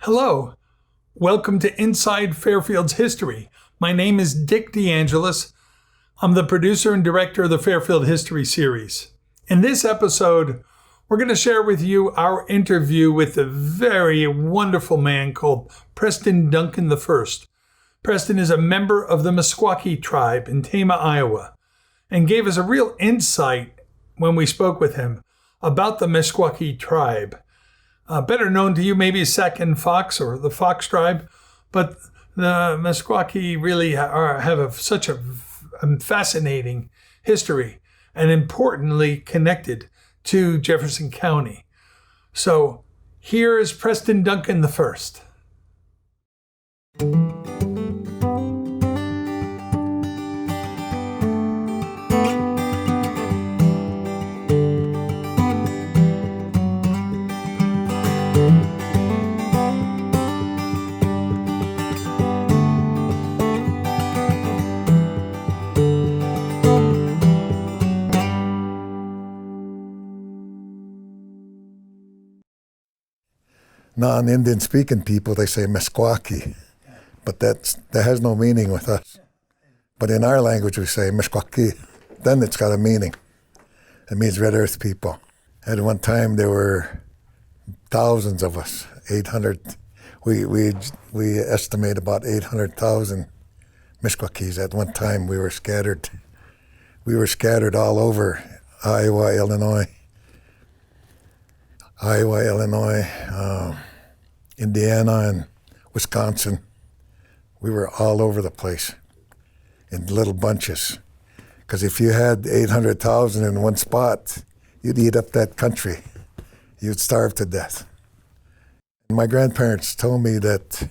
Hello, welcome to Inside Fairfield's History. My name is Dick DeAngelis. I'm the producer and director of the Fairfield History Series. In this episode, we're going to share with you our interview with a very wonderful man called Preston Duncan I. Preston is a member of the Meskwaki tribe in Tama, Iowa, and gave us a real insight when we spoke with him about the Meskwaki tribe. Better known to you maybe as Sac Fox or the Fox tribe, but the Meskwaki really have such a fascinating history and importantly connected to Jefferson County. So here is Preston Duncan I. Non-Indian speaking people, they say Meskwaki, but that has no meaning with us. But in our language we say Meskwaki, then it's got a meaning. It means Red Earth people. At one time there were thousands of us, 800, we estimate about 800,000 Meskwakis. At one time we were scattered all over Iowa, Illinois, Indiana and Wisconsin. We were all over the place in little bunches. Because if you had 800,000 in one spot, you'd eat up that country. You'd starve to death. My grandparents told me that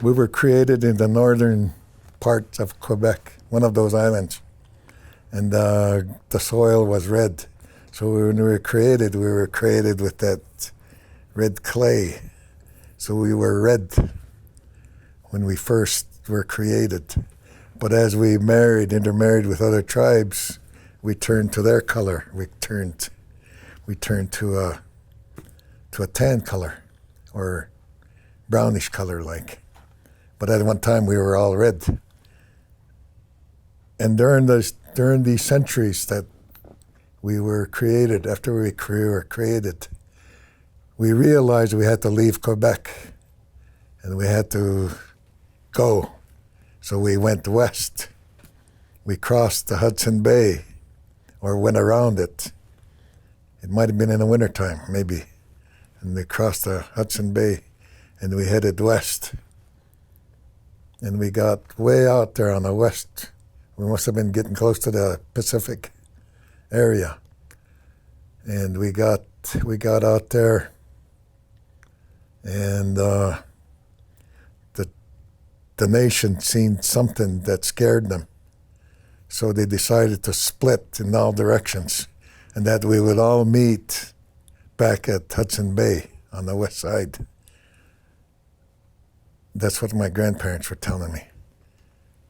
we were created in the northern part of Quebec, one of those islands, and the soil was red. So when we were created with that red clay. So we were red when we first were created. But as we intermarried with other tribes, we turned to their color. We turned to a tan color or brownish color like. But at one time we were all red. And during these centuries that we were created, after we were created, we realized we had to leave Quebec and we had to go. So we went west. We crossed the Hudson Bay or went around it. It might have been in the wintertime, maybe. And we crossed the Hudson Bay and we headed west. And we got way out there on the west. We must have been getting close to the Pacific area. And we got out there, and the nation seen something that scared them. So they decided to split in all directions, and that we would all meet back at Hudson Bay on the west side. That's what my grandparents were telling me.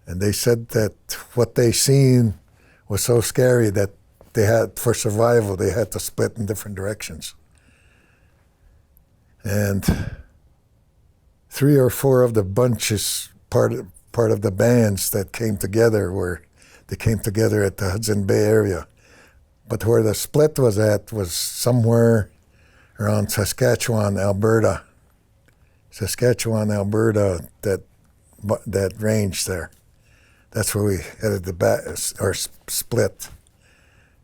And they said that what they seen was so scary that for survival, they had to split in different directions. And 3 or 4 of the bunches, part of the bands that came together they came together at the Hudson Bay area. But where the split was at was somewhere around Saskatchewan, Alberta, that range there. That's where we headed our split.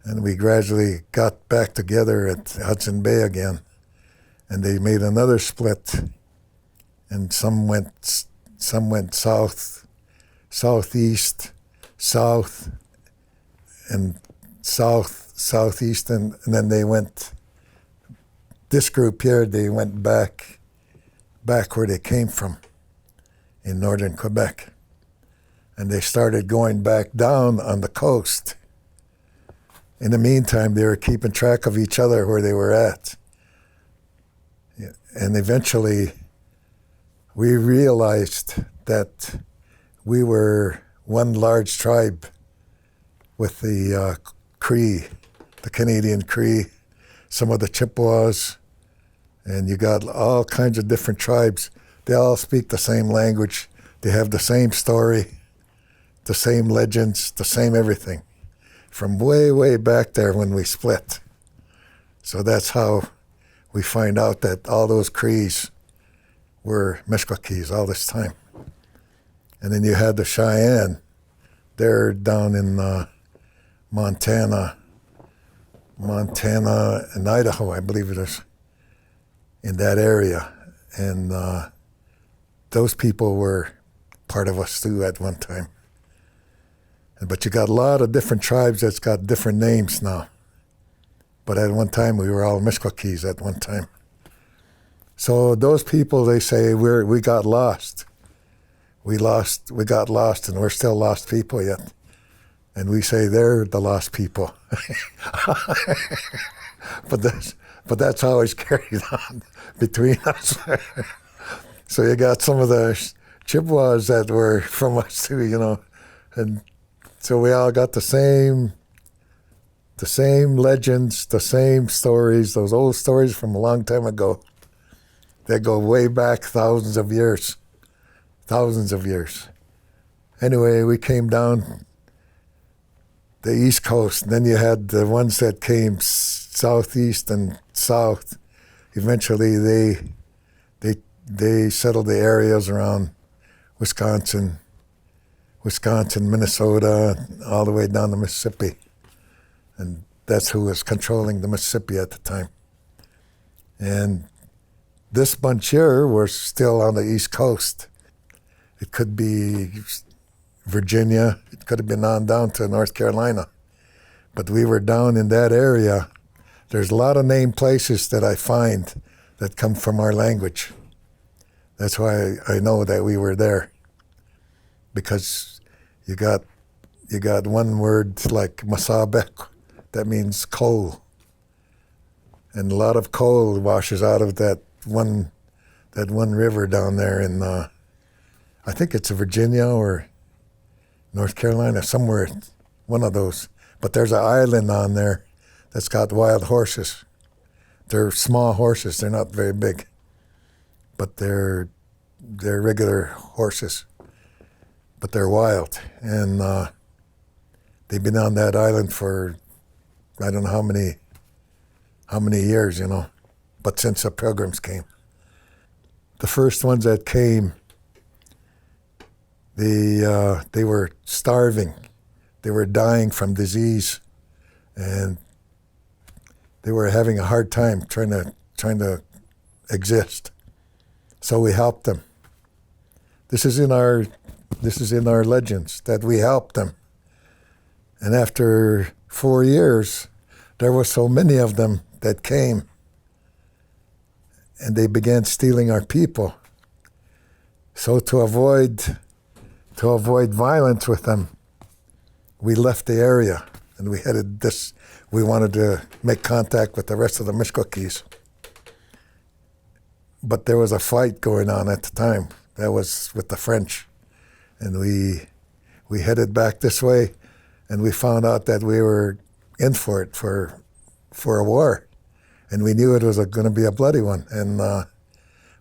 And we gradually got back together at Hudson Bay again. And they made another split. And some went south, southeast, south, and southeast. And then they went, this group here, they went back where they came from in northern Quebec. And they started going back down on the coast. In the meantime, they were keeping track of each other where they were at. And eventually, we realized that we were one large tribe with the Cree, the Canadian Cree, some of the Chippewas, And you got all kinds of different tribes. They all speak the same language. They have the same story, the same legends, the same everything, from way, way back there when we split. So that's how we find out that all those Crees were Meskwakis all this time. And then you had the Cheyenne. They're down in Montana and Idaho, I believe it is, in that area. And those people were part of us too at one time. But you got a lot of different tribes that's got different names now. But at one time, we were all Meskwakis at one time. So those people, they say, we got lost. We got lost, and we're still lost people yet. And we say they're the lost people. But that's always carried on between us. So you got some of the Chippewas that were from us too, and so we all got the same legends, the same stories, those old stories from a long time ago. They go way back thousands of years. Anyway, we came down the East Coast, and then you had the ones that came southeast and south. Eventually, they settled the areas around Wisconsin, Minnesota, all the way down to Mississippi. And that's who was controlling the Mississippi at the time. And this bunch here was still on the East Coast. It could be Virginia. It could have been on down to North Carolina. But we were down in that area. There's a lot of named places that I find that come from our language. That's why I know that we were there. Because you got one word like Masabek, that means coal. And a lot of coal washes out of that one river down there in, I think it's Virginia or North Carolina, somewhere, one of those. But there's an island on there that's got wild horses. They're small horses, they're not very big. But they're regular horses. But they're wild. And they've been on that island for I don't know how many years, but since the Pilgrims came. The first ones that came, they were starving. They were dying from disease, and they were having a hard time trying to exist. So we helped them. This is in our legends that we helped them. And after 4 years, there were so many of them that came, and they began stealing our people. So to avoid violence with them, we left the area, and we wanted to make contact with the rest of the Meskwakis. But there was a fight going on at the time. That was with the French. And we headed back this way, and we found out that we were in for it, for a war. And we knew it was going to be a bloody one. And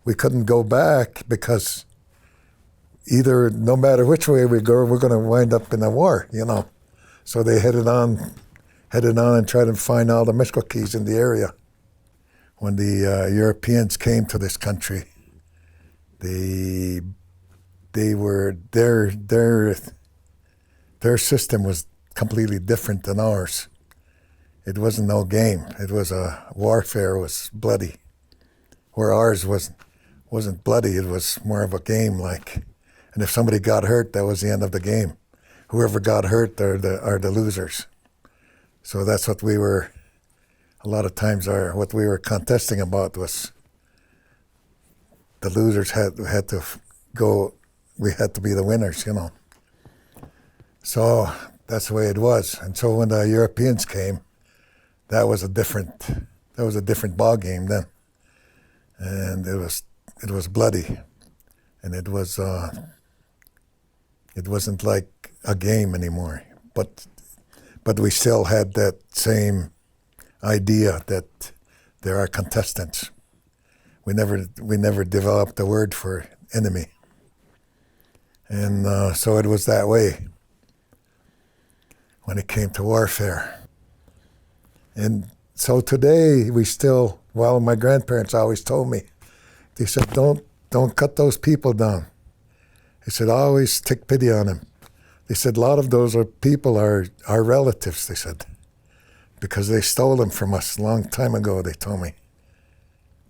we couldn't go back because either, no matter which way we go, we're going to wind up in a war, So they headed on and tried to find all the Meskwakis in the area. When the Europeans came to this country, their system was completely different than ours. It wasn't no game. It was a warfare. It was bloody. Where ours wasn't bloody. It was more of a game, like. And if somebody got hurt, that was the end of the game. Whoever got hurt are the losers. So that's what we were. A lot of times, what we were contesting about was the losers had to go. We had to be the winners, So that's the way it was. And so when the Europeans came, that was a different ball game then, and it was bloody, and it wasn't like a game anymore. But we still had that same idea that there are contestants, we never developed a word for enemy. And so it was that way when it came to warfare. And so today we still, well, my grandparents always told me, they said, don't cut those people down. They said, always take pity on them. They said, a lot of those people are our relatives, they said, because they stole them from us a long time ago, they told me.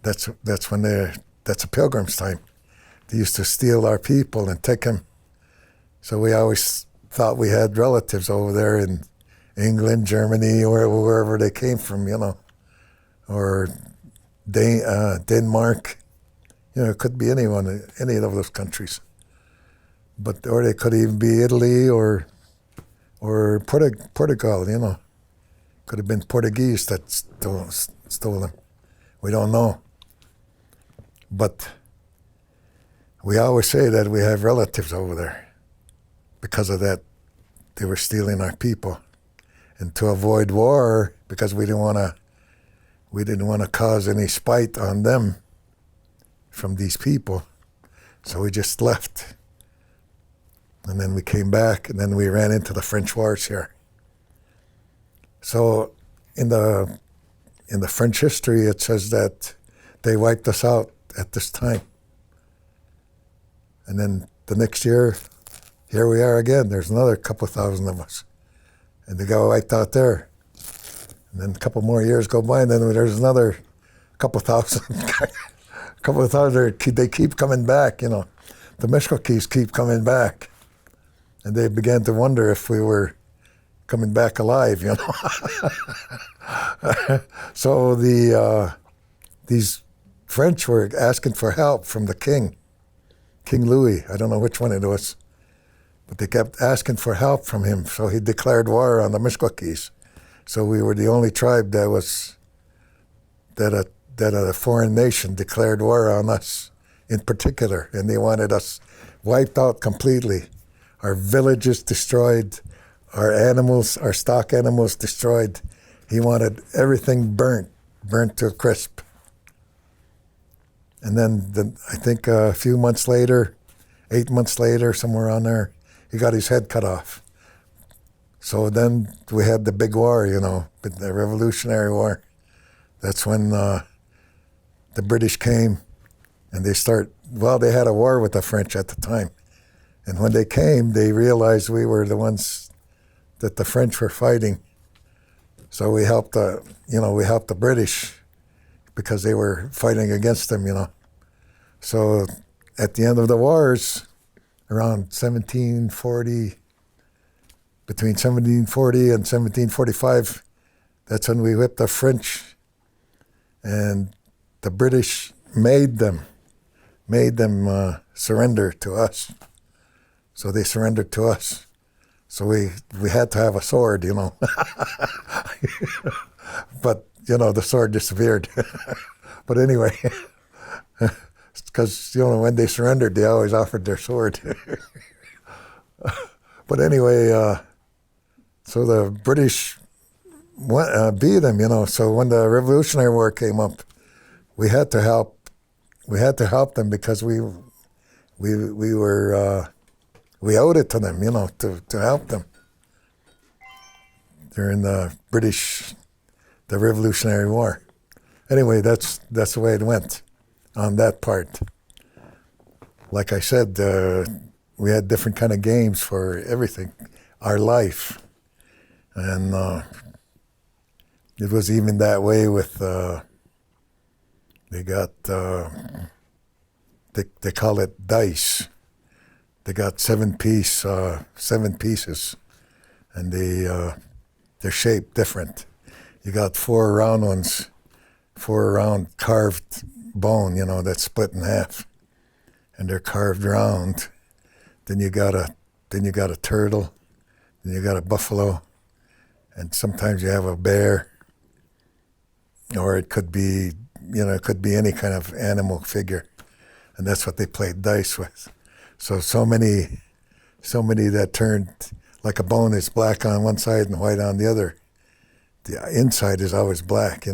That's a Pilgrims time. They used to steal our people and take them. So we always thought we had relatives over there in England, Germany, or wherever they came from, or Denmark. It could be any of those countries. Or they could even be Italy or Portugal, Could have been Portuguese that stole them. We don't know. But we always say that we have relatives over there. Because of that, they were stealing our people. And to avoid war, because we didn't want to cause any spite on them from these people, so we just left. And then we came back, and then we ran into the French wars here. So in the French history, it says that they wiped us out at this time. And then the next year, here we are again. There's another couple thousand of us. And they got wiped out there. And then a couple more years go by, and then there's another couple thousand. They keep coming back, The Meskwakis keep coming back. And they began to wonder if we were coming back alive, So these French were asking for help from the king, King Louis. I don't know which one it was. But they kept asking for help from him, so he declared war on the Meskwakis. So we were the only tribe that a foreign nation declared war on us in particular, and they wanted us wiped out completely. Our villages destroyed, our animals, our stock animals destroyed. He wanted everything burnt to a crisp. And then I think a few months later, 8 months later, somewhere on there, he got his head cut off. So then we had the big war, the Revolutionary War. That's when the British came, and they had a war with the French at the time. And when they came, they realized we were the ones that the French were fighting. So we helped the British because they were fighting against them, So at the end of the wars, around 1740, between 1740 and 1745, that's when we whipped the French, and the British made them surrender to us. So they surrendered to us. So we had to have a sword, But, the sword disappeared. But anyway, because, when they surrendered, they always offered their sword. But anyway, so the British beat them, So when the Revolutionary War came up, we had to help them because we owed it to them, to help them during the Revolutionary War. Anyway, that's the way it went on that part. Like I said, we had different kind of games for everything, our life. And it was even that way with, they call it dice. They got 7 pieces, and they're shaped different. You got 4 round ones, 4 round carved bone, that's split in half, and they're carved round. Then you got a turtle, then you got a buffalo, and sometimes you have a bear, or it could be any kind of animal figure, and that's what they played dice with. So many that turned, like a bone is black on one side and white on the other. The inside is always black,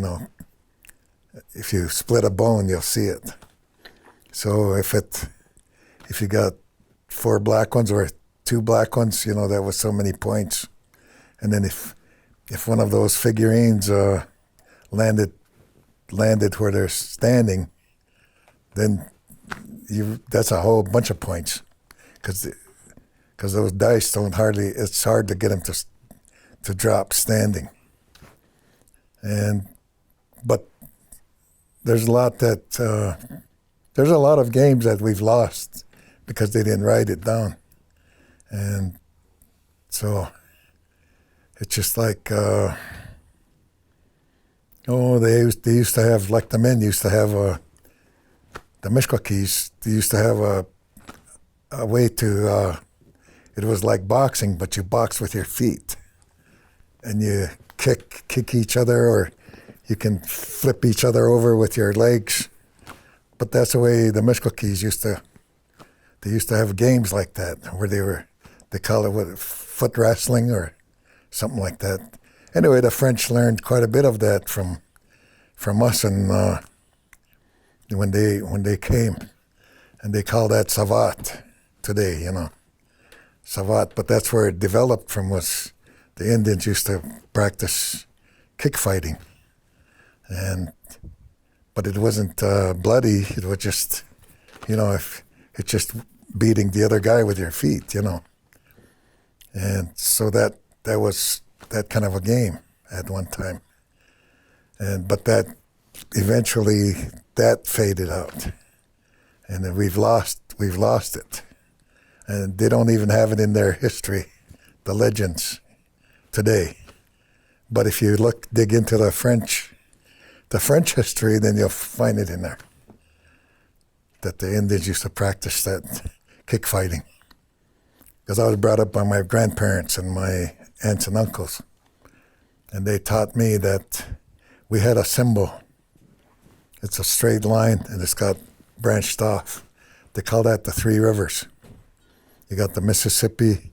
if you split a bone, you'll see it. So if you got 4 black ones or 2 black ones, that was so many points. And then if one of those figurines landed where they're standing, then that's a whole bunch of points, because those dice it's hard to get them to drop standing. But there's a lot of games that we've lost because they didn't write it down. And so it's just like, they used to have, like the men used to have, the Meskwakis, they used to have a way to, it was like boxing, but you box with your feet. And you kick each other, or you can flip each other over with your legs. But that's the way the Meskwakis used to have games like that, where they call it foot wrestling or something like that. Anyway, the French learned quite a bit of that from us, and when they came, and they call that savate today, savate. But that's where it developed from. Was the Indians used to practice kick fighting, but it wasn't bloody. It was just, if it's just beating the other guy with your feet, And so that was that kind of a game at one time. But that eventually that faded out, and then we've lost it, and they don't even have it in their history, the legends today. But if you dig into the French history, then you'll find it in there, that the Indians used to practice that kick fighting. Because I was brought up by my grandparents and my aunts and uncles, and they taught me that we had a symbol. It's a straight line, and it's got branched off. They call that the 3 rivers. You got the Mississippi,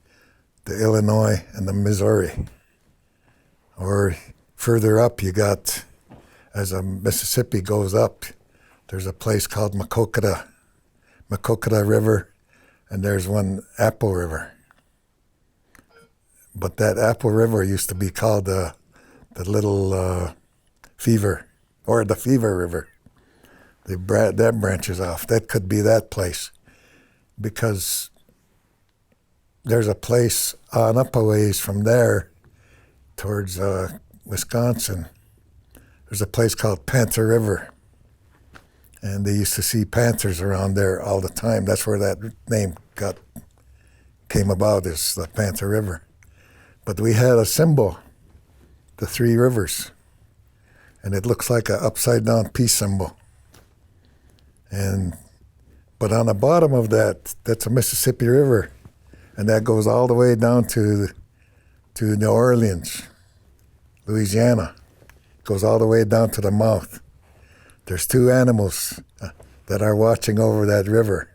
the Illinois, and the Missouri. Or further up, you got, as the Mississippi goes up, there's a place called Maquoketa River, and there's one Apple River. But that Apple River used to be called the Little Fever, or the Fever River. That branches off. That could be that place, because there's a place on up a ways from there towards Wisconsin. There's a place called Panther River, and they used to see panthers around there all the time. That's where that name came about, is the Panther River. But we had a symbol, the 3 rivers, and it looks like an upside-down peace symbol. But on the bottom of that's a Mississippi River, and that goes all the way down to New Orleans, Louisiana. It goes all the way down to the mouth. There's 2 animals that are watching over that river.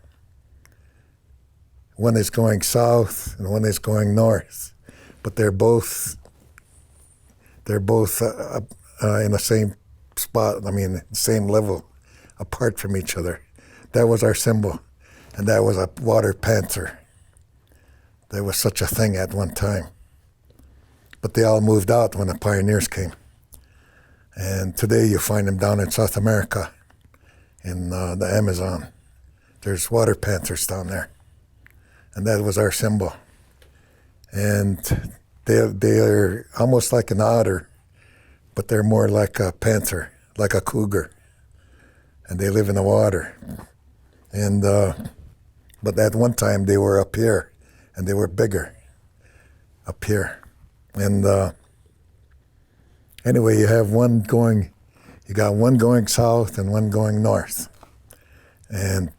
One is going south and one is going north, but they're both in the same spot. I mean, same level, apart from each other. That was our symbol, and that was a Water Panther. There was such a thing at one time, but they all moved out when the pioneers came. And today you find them down in South America, in the Amazon. There's Water Panthers down there, and that was our symbol. And they are almost like an otter, but they're more like a panther, like a cougar, and they live in the water. And but at one time they were up here, and they were bigger up here. And anyway, you got one going south and one going north. And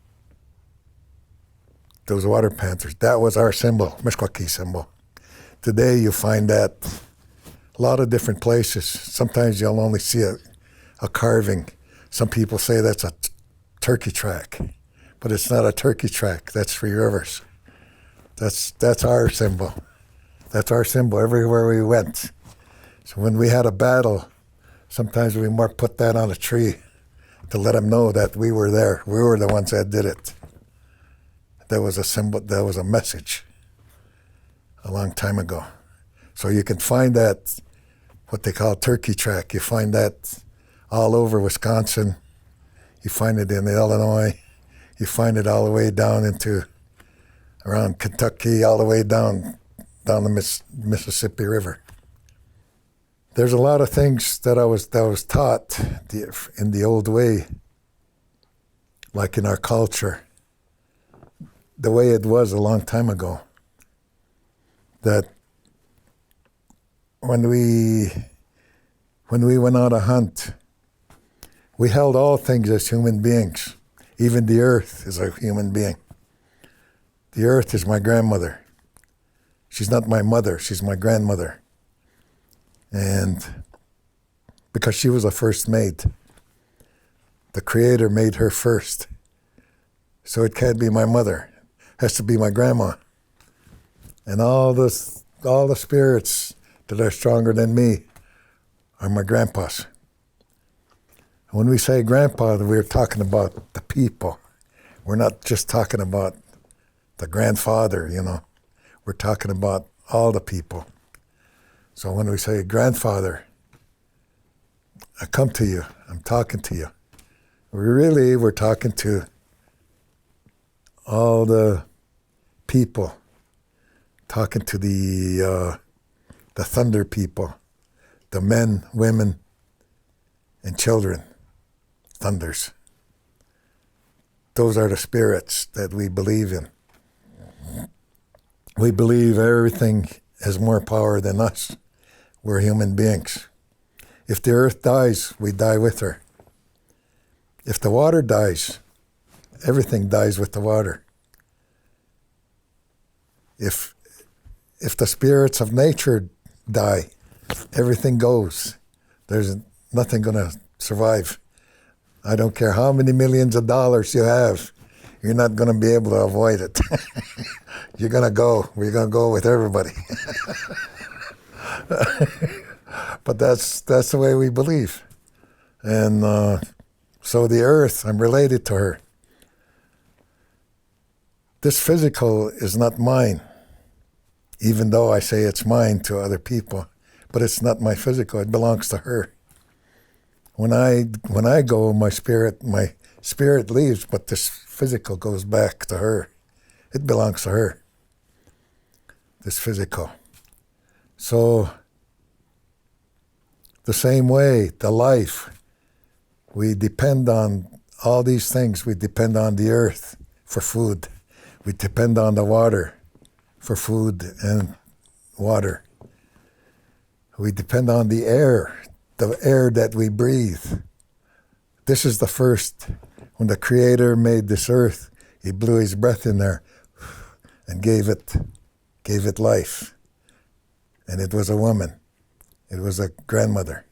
those Water Panthers, that was our symbol, Meskwaki symbol. Today you find that a lot of different places. Sometimes you'll only see a carving. Some people say that's a turkey track, but it's not a turkey track. That's 3 rivers. That's our symbol. That's our symbol everywhere we went. So when we had a battle, sometimes we might put that on a tree to let them know that we were there. We were the ones that did it. That was a symbol, that was a message a long time ago. So you can find that, what they call turkey track. You find that all over Wisconsin. You find it in Illinois. You find it all the way down into around Kentucky, all the way down the Mississippi River. There's a lot of things that I was taught in the old way, like in our culture, the way it was a long time ago. That when we went on a hunt, we held all things as human beings. Even the earth is a human being. The earth is my grandmother. She's not my mother, she's my grandmother. And because she was the first made, the Creator made her first. So it can't be my mother. It has to be my grandma. And all the spirits that are stronger than me are my grandpas. When we say grandpa, we're talking about the people. We're not just talking about the grandfather, We're talking about all the people. So when we say grandfather, I come to you, I'm talking to you. We're talking to all the people, talking to the thunder people, the men, women, and children, thunders. Those are the spirits that we believe in. We believe everything has more power than us. We're human beings. If the earth dies, we die with her. If the water dies, everything dies with the water. If the spirits of nature die, everything goes. There's nothing going to survive. I don't care how many millions of dollars you have, you're not going to be able to avoid it. You're going to go. We're going to go with everybody. But that's the way we believe. And so the earth, I'm related to her. This physical is not mine, even though I say it's mine to other people. But it's not my physical. It belongs to her. When I go, my spirit leaves, but this physical goes back to her. It belongs to her, this physical. So the same way, the life, we depend on all these things. We depend on the earth for food. We depend on the water for food and water. We depend on the air that we breathe. This is the first. When the Creator made this earth, He blew His breath in there and gave it life. And it was a woman. It was a grandmother.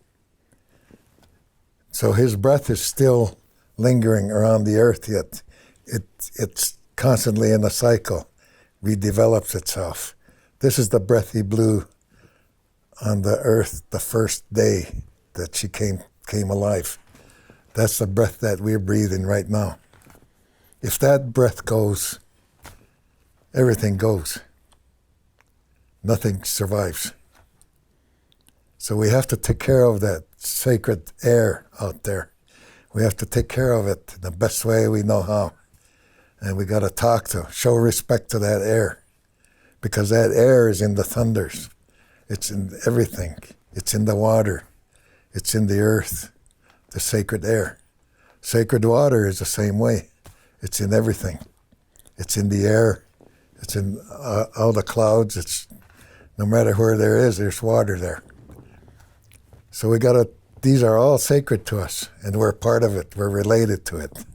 So His breath is still lingering around the earth yet. It's constantly in a cycle, redevelops itself. This is the breath He blew on the earth the first day that she came alive. That's the breath that we're breathing right now. If that breath goes, everything goes. Nothing survives. So we have to take care of that sacred air out there. We have to take care of it the best way we know how. And we got to show respect to that air. Because that air is in the thunders. It's in everything. It's in the water. It's in the earth. The sacred air. Sacred water is the same way. It's in everything. It's in the air. It's in all the clouds. It's no matter where there's water there. So these are all sacred to us, and we're part of it. We're related to it.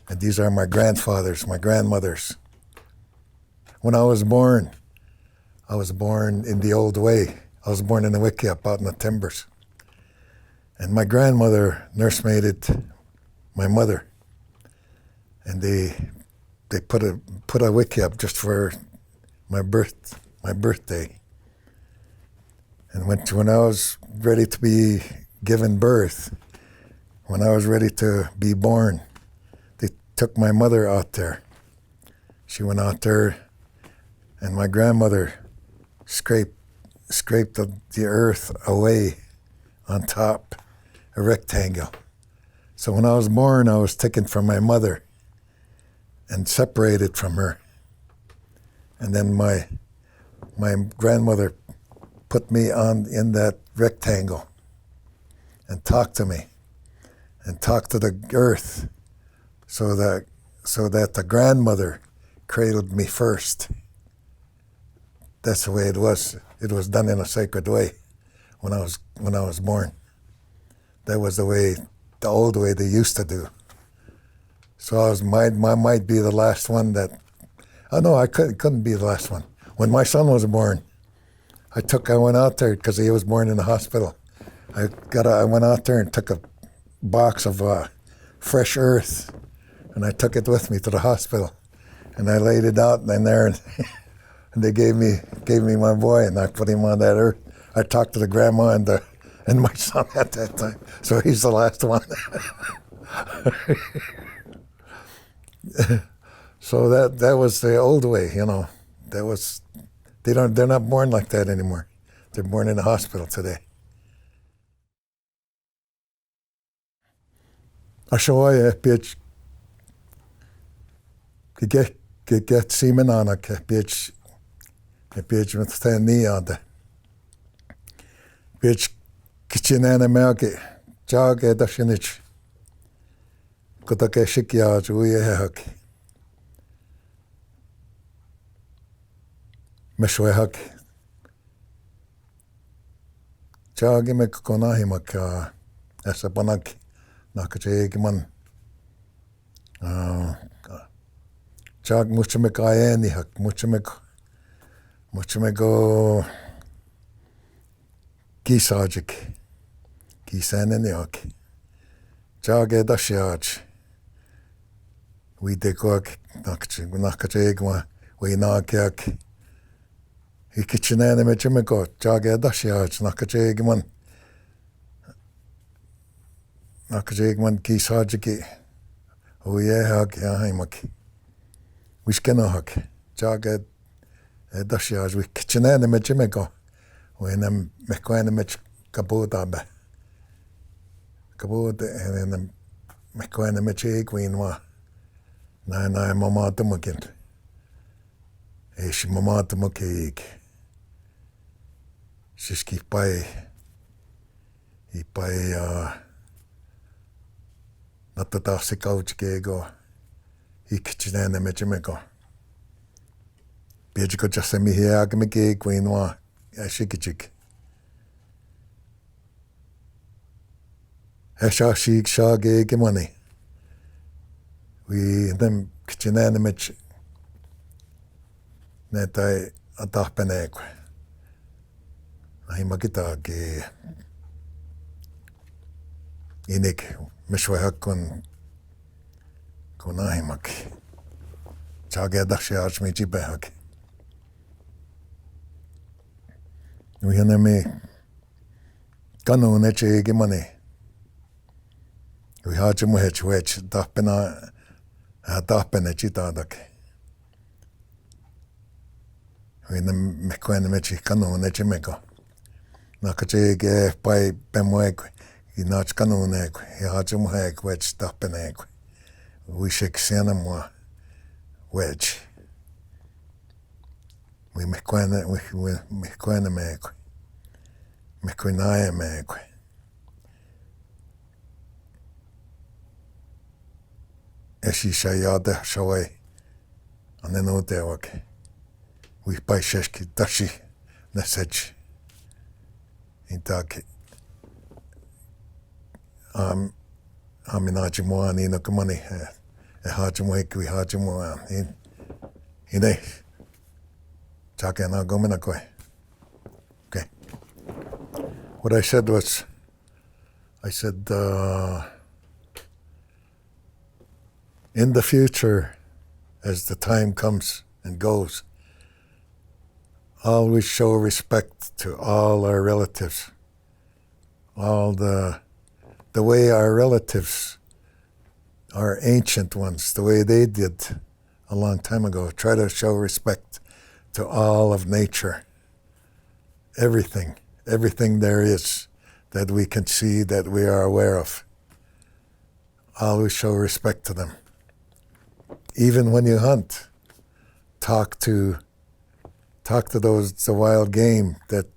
And these are my grandfathers, my grandmothers. When I was born in the old way. I was born in the Wickiup out in the timbers. And my grandmother nursemaided my mother. And they put a Wickiup just for my birthday. And when I was ready to be given birth, When I was ready to be born, they took my mother out there. She went out there, and my grandmother scraped the earth away on top, a rectangle. So when I was born, I was taken from my mother and separated from her. And then my grandmother put me in that rectangle and talked to me and talked to the earth so that the grandmother cradled me first. That's the way it was. It was done in a sacred way when I was born. That was the old way they used to do. So I might be the last one that. Oh no, I couldn't be the last one. When my son was born, I went out there because he was born in the hospital. I went out there and took a box of fresh earth, and I took it with me to the hospital, and I laid it out in there, and they gave me my boy, and I put him on that earth. I talked to the grandma and my son at that time, so he's the last one. So that was the old way, you know. They're not born like that anymore. They're born in the hospital today. Ashoya pitch get semen on a pitch with tani on the pitch kitchen melke jage dashinich kotake shikya juye hak meshwe hak jage me konahi maka esa panak nakajegman jag mucho me kaeni hak mucho me go kisajik kisaneni hak jage dashiaj we dekok nakajegma we nakyak ikichinene me chimeko jage dashiaj nakajegman nakajegman kisajiki oye hak yahimak Wishkenohak, Jagad, Dashiaj, we kitchenene me Jimego, when I'm Mekwene Mich Kabudabe. Kabud, and then Mekwene Mich Queenwa. Nine Mama Dumugin. Esh Mama Dumukig. Shishki by not the Darcy Couch Gego. Ikichinene me Jimego. Bijiko Jasemi Hiagmigi, Queenwa, Yashikijik. Esha Shik Shage Gimoni. We them Kichinene Mich Netai Adapeneque. Ahimagita Ge Inik Mishwahakun. Kunahimak. Chagedashiach me jibehak. We have me Kanone Chigimani. We had to much which Dapena Chitadak. We the Mequenemechi Kanone Chimeko. Nakachig by Bemweg, he notch Kanone, he had to much which Dapeneg. We shake cinema wedge. We mequene meg. Mequinaya meg. Eshi shayada shaway. And then out there work. We buy sheshki dashi nesech. In tak. Aminajimuani no kumani. Hajimweki Hajimuan. Ine. Chakana Gominakoi. Okay. What I said was, in the future, as the time comes and goes, always show respect to all our relatives, all the the way our relatives, our ancient ones, the way they did a long time ago. Try to show respect to all of nature. Everything there is that we can see, that we are aware of. Always show respect to them. Even when you hunt, talk to the wild game that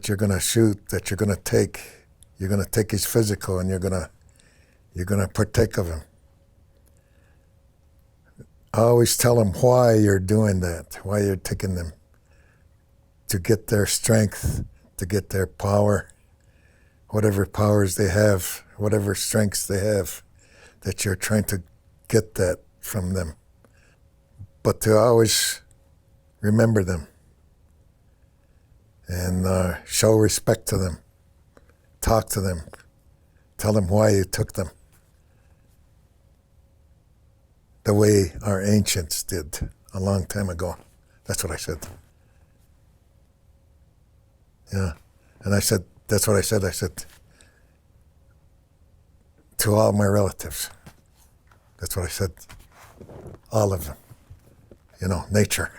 you're going to shoot, that you're going to take. You're going to take his physical, and you're going to partake of him. Always tell them why you're doing that, why you're taking them, to get their strength, to get their power, whatever powers they have, whatever strengths they have, that you're trying to get that from them. But to always remember them and show respect to them. Talk to them. Tell them why you took them. The way our ancients did a long time ago. That's what I said. Yeah. And I said, that's what I said. I said, to all my relatives. That's what I said. All of them. You know, nature.